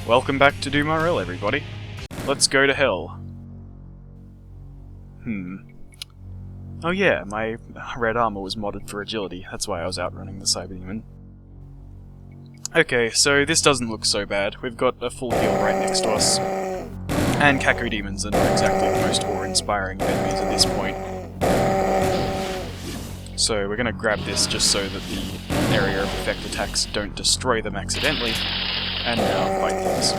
Welcome back to DoomRL, everybody. Let's go to hell. Oh yeah, my red armor was modded for agility, that's why I was outrunning the Cyberdemon. Okay, so this doesn't look so bad. We've got a full heal right next to us. And Kako Demons are not exactly the most awe-inspiring of enemies at this point. So we're gonna grab this just so that the area of effect attacks don't destroy them accidentally. And now fight things.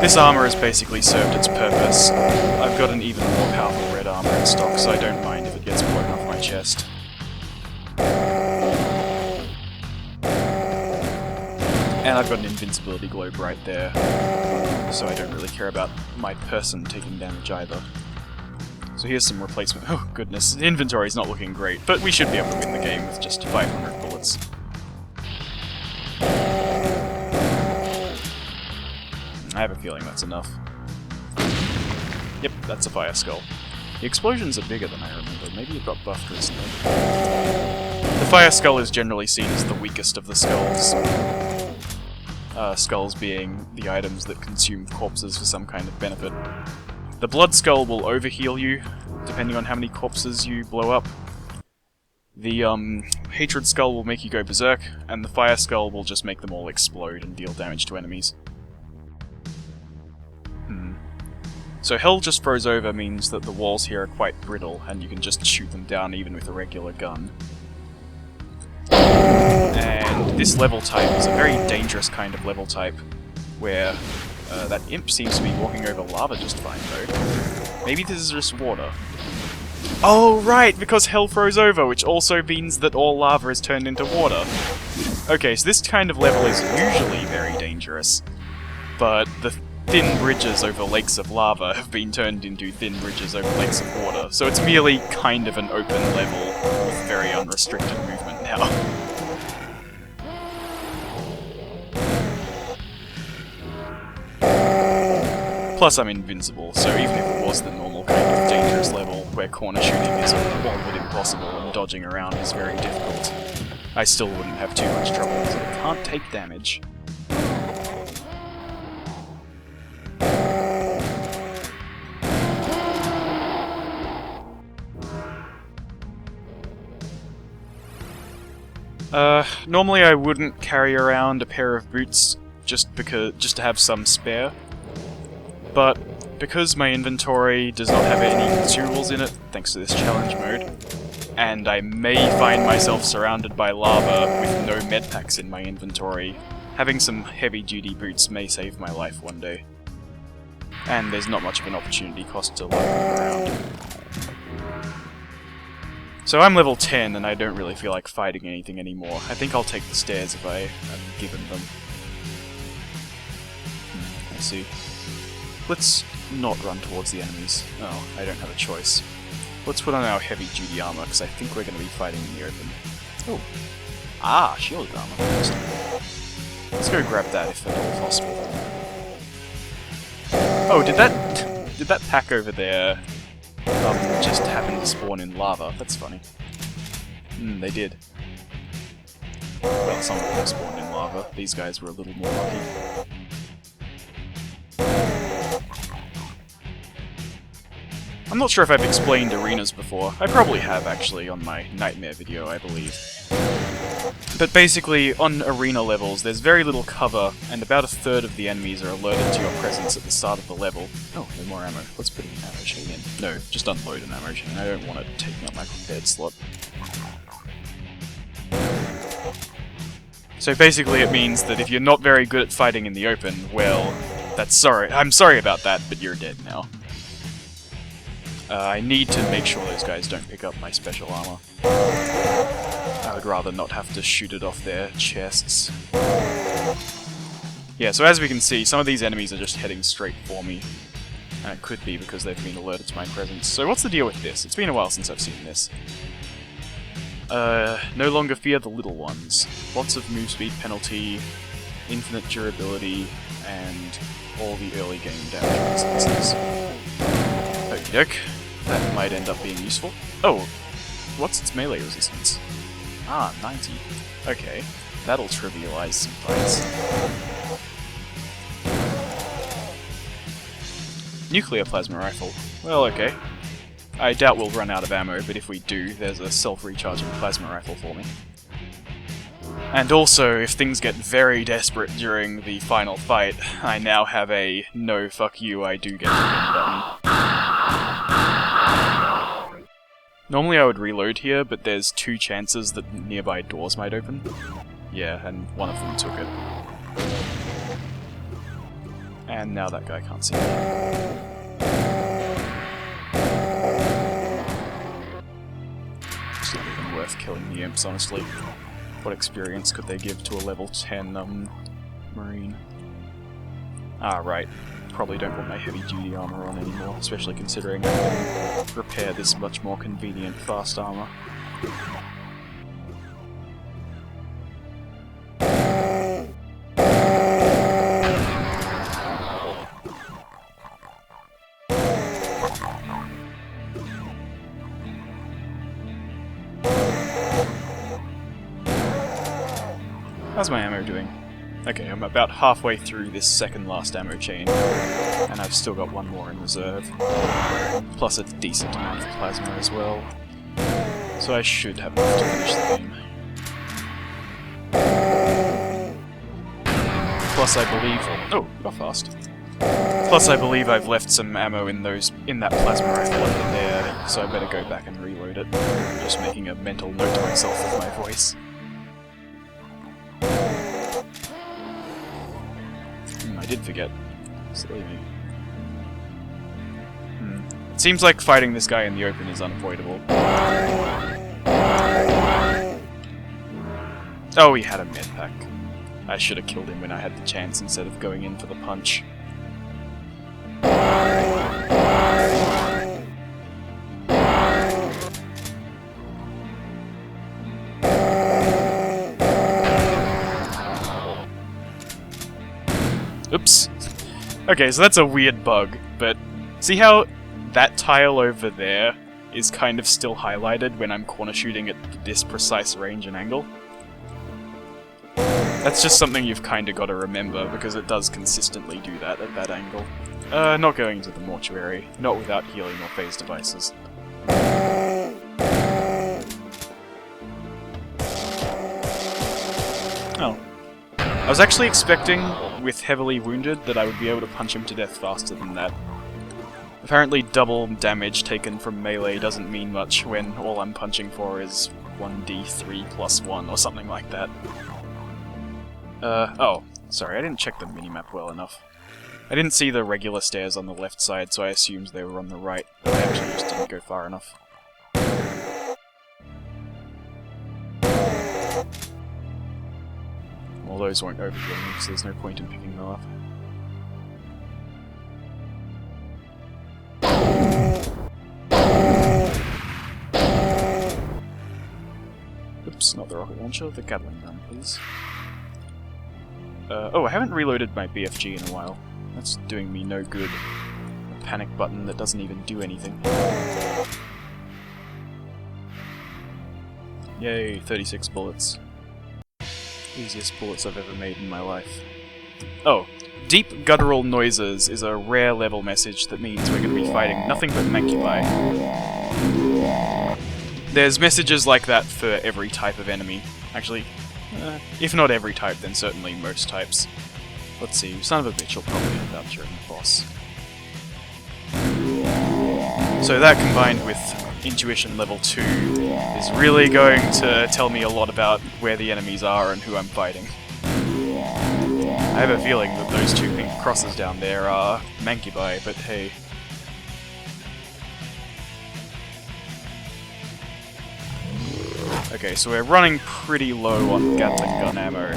This armor has basically served its purpose. I've got an even more powerful red armor in stock, so I don't mind if it gets blown off my chest. And I've got an invincibility globe right there, so I don't really care about my person taking damage either. So here's some replacement. Oh goodness, the inventory's not looking great, but we should be able to win the game with just 500 bullets. I have a feeling that's enough. Yep, that's a fire skull. The explosions are bigger than I remember. Maybe it got buffed recently. The fire skull is generally seen as the weakest of the skulls. Skulls being the items that consume corpses for some kind of benefit. The blood skull will overheal you, depending on how many corpses you blow up. The hatred skull will make you go berserk, and the fire skull will just make them all explode and deal damage to enemies. So hell just froze over means that the walls here are quite brittle, and you can just shoot them down even with a regular gun. And this level type is a very dangerous kind of level type, where that imp seems to be walking over lava just fine though. Maybe this is just water. Oh right, because hell froze over, which also means that all lava is turned into water. Okay, so this kind of level is usually very dangerous, but the thin bridges over lakes of lava have been turned into thin bridges over lakes of water, so it's merely kind of an open level with very unrestricted movement now. Plus I'm invincible, so even if it was the normal kind of dangerous level, where corner shooting is all but impossible and dodging around is very difficult, I still wouldn't have too much trouble because I can't take damage. Normally I wouldn't carry around a pair of boots just to have some spare, but because my inventory does not have any consumables in it, thanks to this challenge mode, and I may find myself surrounded by lava with no medpacks in my inventory, having some heavy-duty boots may save my life one day. And there's not much of an opportunity cost to lugging them around. So I'm level 10 and I don't really feel like fighting anything anymore. I think I'll take the stairs if I am given them. I see. Let's not run towards the enemies. Oh, I don't have a choice. Let's put on our heavy-duty armor, because I think we're going to be fighting in the open. Oh. Ah, shielded armor first. Let's go grab that if at all possible. Oh, did that pack over there just happen to spawn in lava? That's funny. They did. Well, some of them spawned in lava. These guys were a little more lucky. I'm not sure if I've explained arenas before. I probably have, actually, on my Nightmare video, I believe. But basically, on arena levels, there's very little cover, and about a third of the enemies are alerted to your presence at the start of the level. Oh, no more ammo. Let's put an ammo chain in. No, just unload an ammo chain. I don't want it taking up my prepared slot. So basically it means that if you're not very good at fighting in the open, well, I'm sorry about that, but you're dead now. I need to make sure those guys don't pick up my special armor. I would rather not have to shoot it off their chests. Yeah, so as we can see, some of these enemies are just heading straight for me. And it could be because they've been alerted to my presence. So what's the deal with this? It's been a while since I've seen this. No longer fear the little ones. Lots of move speed penalty, infinite durability, and all the early game damage resistance. Okie doke. That might end up being useful. Oh, what's its melee resistance? Ah, 90. Okay, that'll trivialize some fights. Nuclear plasma rifle. Well, okay. I doubt we'll run out of ammo, but if we do, there's a self-recharging plasma rifle for me. And also, if things get very desperate during the final fight, I now have a no fuck you, I do get the button. Normally I would reload here, but there's 2 chances that nearby doors might open. Yeah, and one of them took it. And now that guy can't see me. It's not even worth killing the imps, honestly. What experience could they give to a level 10 Marine? Ah, right. Probably don't want my heavy-duty armor on anymore, especially considering I can repair this much more convenient fast armor. How's my ammo doing? Okay, I'm about halfway through this second last ammo chain, and I've still got 1 more in reserve, plus a decent amount of plasma as well, so I should have enough to finish the game. Plus I believe... Oh, you're fast. Plus I believe I've left some ammo in that plasma rifle over there, so I better go back and reload it. I'm just making a mental note to myself with my voice. I did forget. Silly me. It seems like fighting this guy in the open is unavoidable. Oh, he had a med pack. I should have killed him when I had the chance instead of going in for the punch. Oops. Okay, so that's a weird bug, but see how that tile over there is kind of still highlighted when I'm corner shooting at this precise range and angle? That's just something you've kind of got to remember, because it does consistently do that at that angle. Not going to the mortuary, not without healing or phase devices. Oh. I was actually expecting, with heavily wounded, that I would be able to punch him to death faster than that. Apparently double damage taken from melee doesn't mean much when all I'm punching for is 1d3 plus 1 or something like that. Oh, sorry, I didn't check the minimap well enough. I didn't see the regular stairs on the left side, so I assumed they were on the right, but I actually just didn't go far enough. Well, those won't overkill me, so there's no point in picking them up. Oops, not the rocket launcher, the Gatling gun, please. Oh, I haven't reloaded my BFG in a while. That's doing me no good. A panic button that doesn't even do anything. Yay, 36 bullets. Easiest bullets I've ever made in my life. Oh, deep guttural noises is a rare level message that means we're going to be fighting nothing but Mancubi. There's messages like that for every type of enemy. Actually, if not every type, then certainly most types. Let's see, son of a bitch will probably end up during the boss. So that combined with Intuition level 2 is really going to tell me a lot about where the enemies are and who I'm fighting. I have a feeling that those 2 pink crosses down there are Mancubi, but hey. Okay, so we're running pretty low on Gatling gun ammo,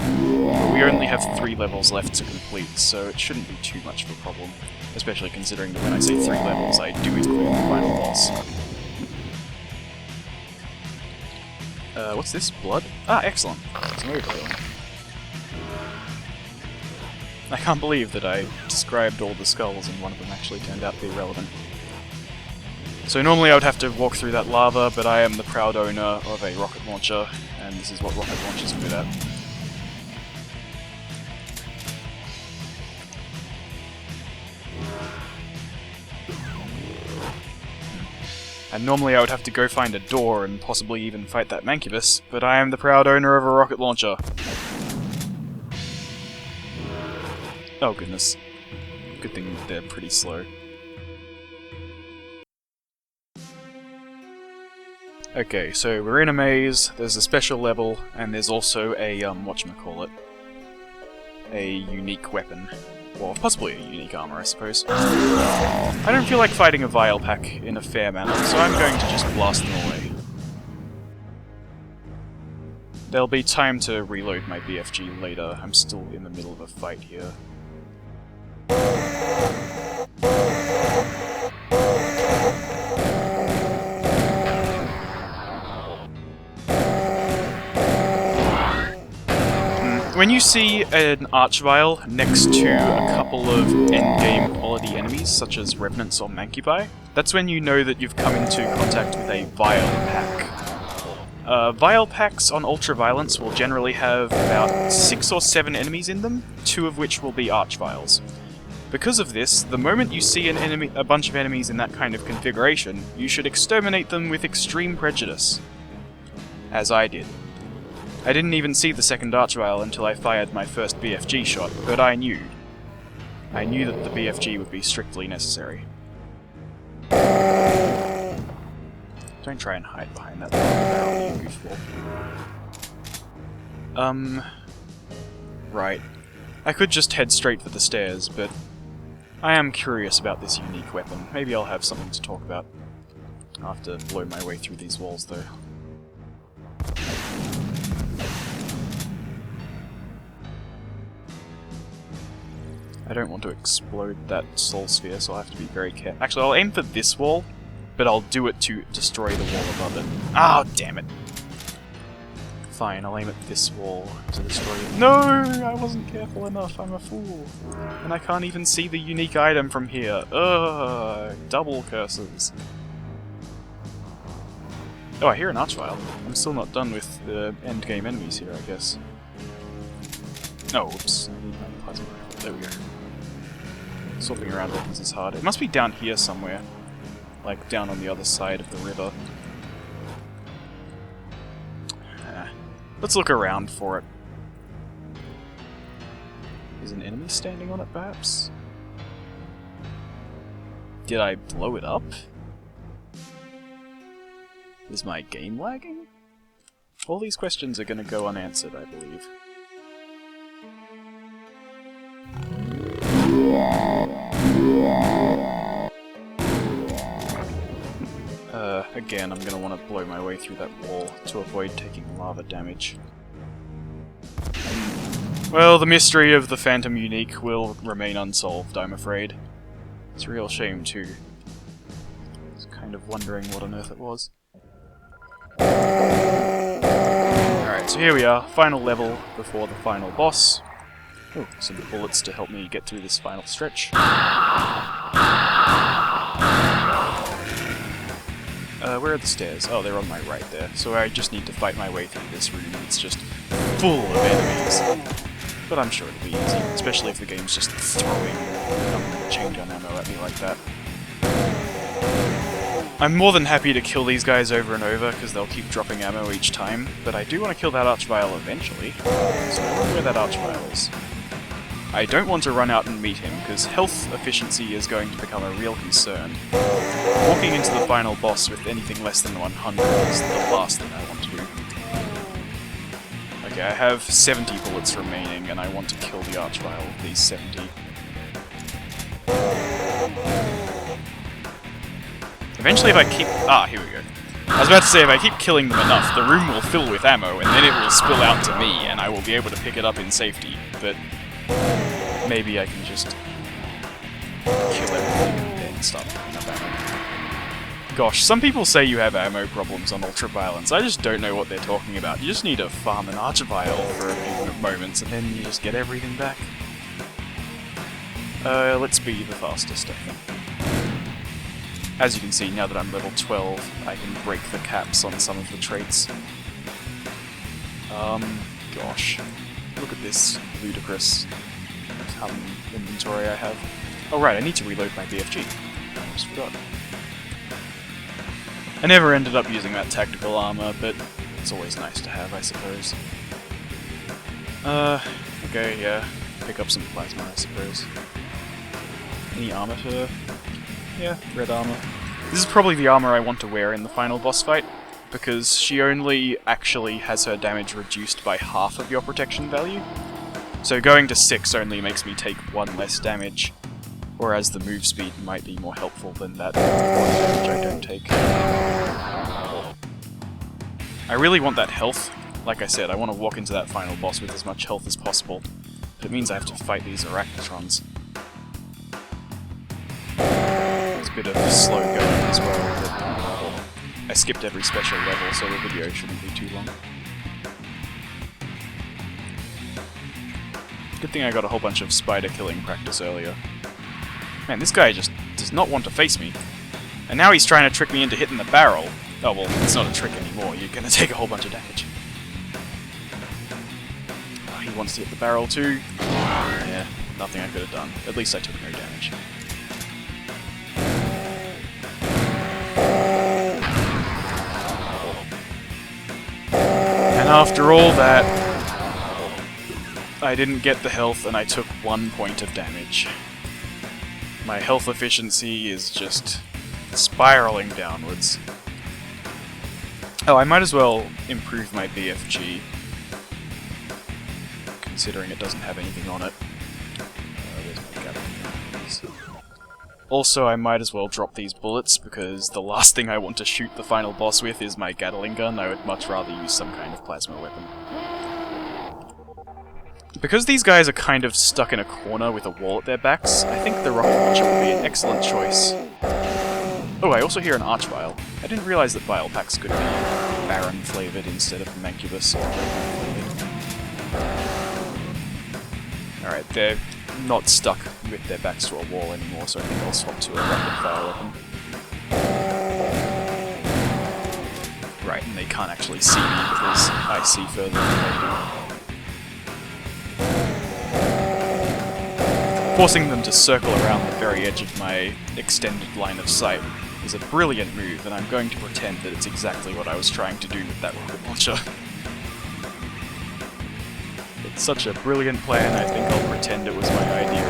but we only have 3 levels left to complete, so it shouldn't be too much of a problem, especially considering that when I say 3 levels, I do include the final boss. What's this? Blood? Ah, excellent. There's no overkill. I can't believe that I described all the skulls and one of them actually turned out to be relevant. So normally I would have to walk through that lava, but I am the proud owner of a rocket launcher, and this is what rocket launchers are good at. And normally I would have to go find a door and possibly even fight that Mancubus, but I am the proud owner of a rocket launcher. Oh goodness. Good thing they're pretty slow. Okay, so we're in a maze, there's a special level, and there's also a, whatchamacallit, a unique weapon. Well, possibly a unique armor, I suppose. I don't feel like fighting a Vile Pack in a fair manner, so I'm going to just blast them away. There'll be time to reload my BFG later, I'm still in the middle of a fight here. When you see an Archvile next to a couple of endgame quality enemies, such as Revenants or Mancubi, that's when you know that you've come into contact with a Vile Pack. Vile Packs on Ultraviolence will generally have about 6 or 7 enemies in them, 2 of which will be Archviles. Because of this, the moment you see a bunch of enemies in that kind of configuration, you should exterminate them with extreme prejudice. As I did. I didn't even see the second Archvile until I fired my first BFG shot, but I knew. I knew that the BFG would be strictly necessary. Don't try and hide behind that barrel, you goofball. Right. I could just head straight for the stairs, but I am curious about this unique weapon. Maybe I'll have something to talk about. I'll have to blow my way through these walls, though. I don't want to explode that soul sphere, so I'll have to be very careful. Actually, I'll aim for this wall, but I'll do it to destroy the wall above it. Oh, damn it! Fine, I'll aim at this wall to destroy it. No! I wasn't careful enough, I'm a fool. And I can't even see the unique item from here. Ugh, double curses. Oh, I hear an Archvile. I'm still not done with the endgame enemies here, I guess. Oh, whoops. I need my plasma rifle. There we go. Swapping around weapons is hard. It must be down here somewhere. Like, down on the other side of the river. Let's look around for it. Is an enemy standing on it, perhaps? Did I blow it up? Is my game lagging? All these questions are gonna go unanswered, I believe. Again, I'm gonna want to blow my way through that wall to avoid taking lava damage. Well, the mystery of the Phantom Unique will remain unsolved, I'm afraid. It's a real shame, too. I was kind of wondering what on earth it was. Alright, so here we are, final level before the final boss. Oh, some bullets to help me get through this final stretch. Where are the stairs? Oh, they're on my right there. So I just need to fight my way through this room. It's just full of enemies. But I'm sure it'll be easy, especially if the game's just throwing chain gun ammo at me like that. I'm more than happy to kill these guys over and over, because they'll keep dropping ammo each time, but I do want to kill that Archvile eventually. So I wonder where that Archvile is. I don't want to run out and meet him, because health efficiency is going to become a real concern. Walking into the final boss with anything less than 100 is the last thing I want to do. Okay, I have 70 bullets remaining, and I want to kill the Archvile with these 70. Eventually, if I keep... Ah, here we go. I was about to say, if I keep killing them enough, the room will fill with ammo, and then it will spill out to me, and I will be able to pick it up in safety, but... maybe I can just kill everything and then start picking up ammo. Gosh, some people say you have ammo problems on Ultraviolence. I just don't know what they're talking about. You just need to farm an Archvile for a few moments and then you just get everything back. Let's be the fastest, I think. As you can see, now that I'm level 12, I can break the caps on some of the traits. Gosh. Look at this ludicrous inventory I have. Oh right, I need to reload my BFG. I just forgot. I never ended up using that tactical armor, but it's always nice to have, I suppose. Okay, yeah. Pick up some plasma, I suppose. Any armor for her? Yeah, red armor. This is probably the armor I want to wear in the final boss fight, because she only actually has her damage reduced by half of your protection value. So going to 6 only makes me take 1 less damage, whereas the move speed might be more helpful than that 1 damage I don't take. I really want that health. Like I said, I want to walk into that final boss with as much health as possible, but it means I have to fight these arachnotrons. It's a bit of slow going as well, but I skipped every special level, so the video shouldn't be too long. Good thing I got a whole bunch of spider killing practice earlier. Man, this guy just does not want to face me. And now he's trying to trick me into hitting the barrel. Oh well, it's not a trick anymore, you're gonna take a whole bunch of damage. Oh, he wants to hit the barrel too. Yeah, nothing I could have done. At least I took no damage. And after all that, I didn't get the health and I took 1 point of damage. My health efficiency is just spiraling downwards. Oh, I might as well improve my BFG, considering it doesn't have anything on it. Where's my Gatling? Also, I might as well drop these bullets, because the last thing I want to shoot the final boss with is my Gatling gun. I would much rather use some kind of plasma weapon. Because these guys are kind of stuck in a corner with a wall at their backs, I think the rocket launcher would be an excellent choice. Oh, I also hear an archvile. I didn't realize that vile packs could be Baron flavored instead of Mancubus or Alright, they're not stuck with their backs to a wall anymore, so I think I'll swap to a rapid fire weapon. Right, and they can't actually see me because I see further than they do. Forcing them to circle around the very edge of my extended line of sight is a brilliant move, and I'm going to pretend that it's exactly what I was trying to do with that rocket launcher. It's such a brilliant plan, I think I'll pretend it was my idea.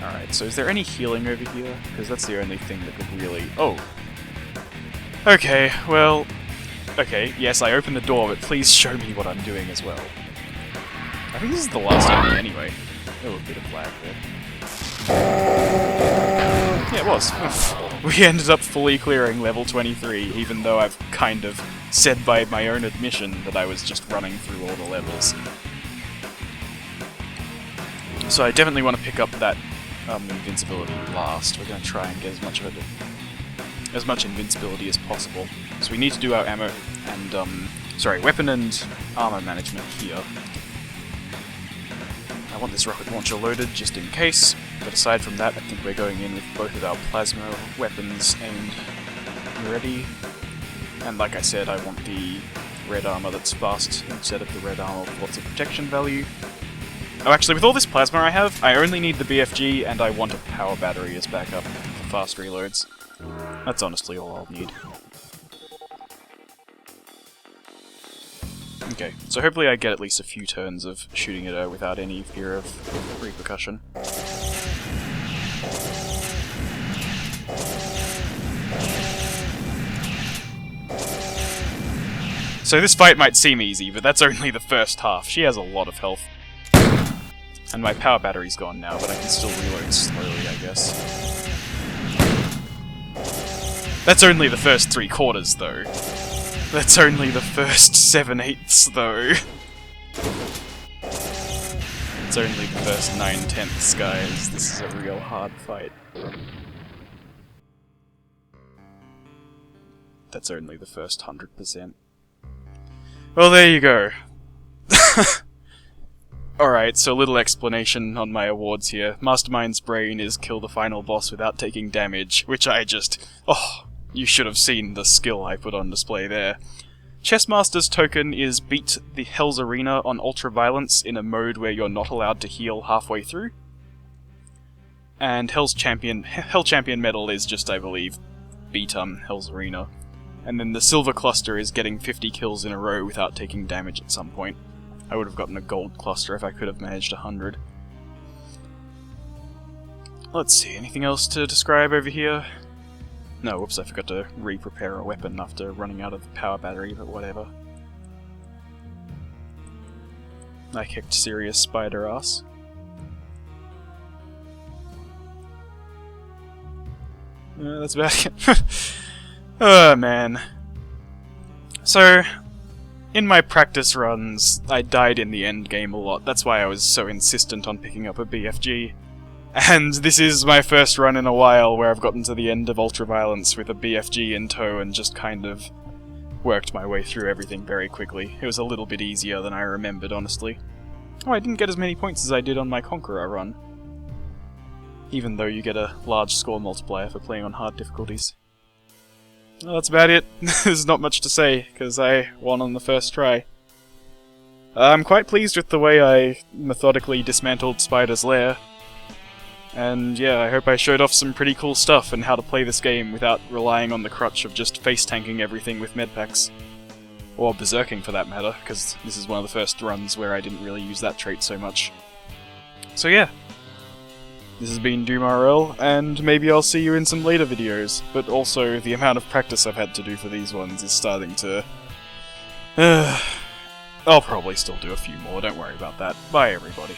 Alright, so is there any healing over here? Because that's the only thing that could really... Oh! Okay, well... Okay, yes, I opened the door, but please show me what I'm doing as well. I think this is the last enemy anyway. Oh, a bit of lag there. Yeah, it was. We ended up fully clearing level 23, even though I've kind of said by my own admission that I was just running through all the levels. So I definitely want to pick up that invincibility last. We're going to try and get as much invincibility as possible. So we need to do our ammo and, weapon and armor management here. I want this rocket launcher loaded just in case, but aside from that, I think we're going in with both of our plasma weapons aimed ready. And like I said, I want the red armor that's fast instead of the red armor with lots of protection value. Oh, actually, with all this plasma I have, I only need the BFG and I want a power battery as backup for fast reloads. That's honestly all I'll need. Okay, so hopefully I get at least a few turns of shooting at her without any fear of repercussion. So this fight might seem easy, but that's only the first half. She has a lot of health. And my power battery's gone now, but I can still reload slowly, I guess. That's only the first 3/4, though. That's only the first 7/8, though. It's only the first 9/10, guys. This is a real hard fight. That's only the first 100%. Well, there you go. Alright, so a little explanation on my awards here. Mastermind's brain is kill the final boss without taking damage, which I just... Oh, you should have seen the skill I put on display there. Chessmaster's token is beat the Hell's Arena on Ultra Violence in a mode where you're not allowed to heal halfway through. And Hell Champion medal is just, I believe, beat Hell's Arena. And then the Silver Cluster is getting 50 kills in a row without taking damage at some point. I would have gotten a Gold Cluster if I could have managed 100. Let's see, anything else to describe over here? No, whoops, I forgot to re-prepare a weapon after running out of the power battery, but whatever. I kicked serious spider ass. That's about it. Oh, man. So, in my practice runs, I died in the end game a lot. That's why I was so insistent on picking up a BFG. And this is my first run in a while where I've gotten to the end of Ultraviolence with a BFG in tow and just kind of worked my way through everything very quickly. It was a little bit easier than I remembered, honestly. Oh, I didn't get as many points as I did on my Conqueror run. Even though you get a large score multiplier for playing on hard difficulties. Well, that's about it. There's not much to say, because I won on the first try. I'm quite pleased with the way I methodically dismantled Spider's lair. And yeah, I hope I showed off some pretty cool stuff and how to play this game without relying on the crutch of just face-tanking everything with medpacks. Or berserking for that matter, because this is one of the first runs where I didn't really use that trait so much. So yeah. This has been DoomRL, and maybe I'll see you in some later videos, but also the amount of practice I've had to do for these ones is starting to... I'll probably still do a few more, don't worry about that. Bye everybody.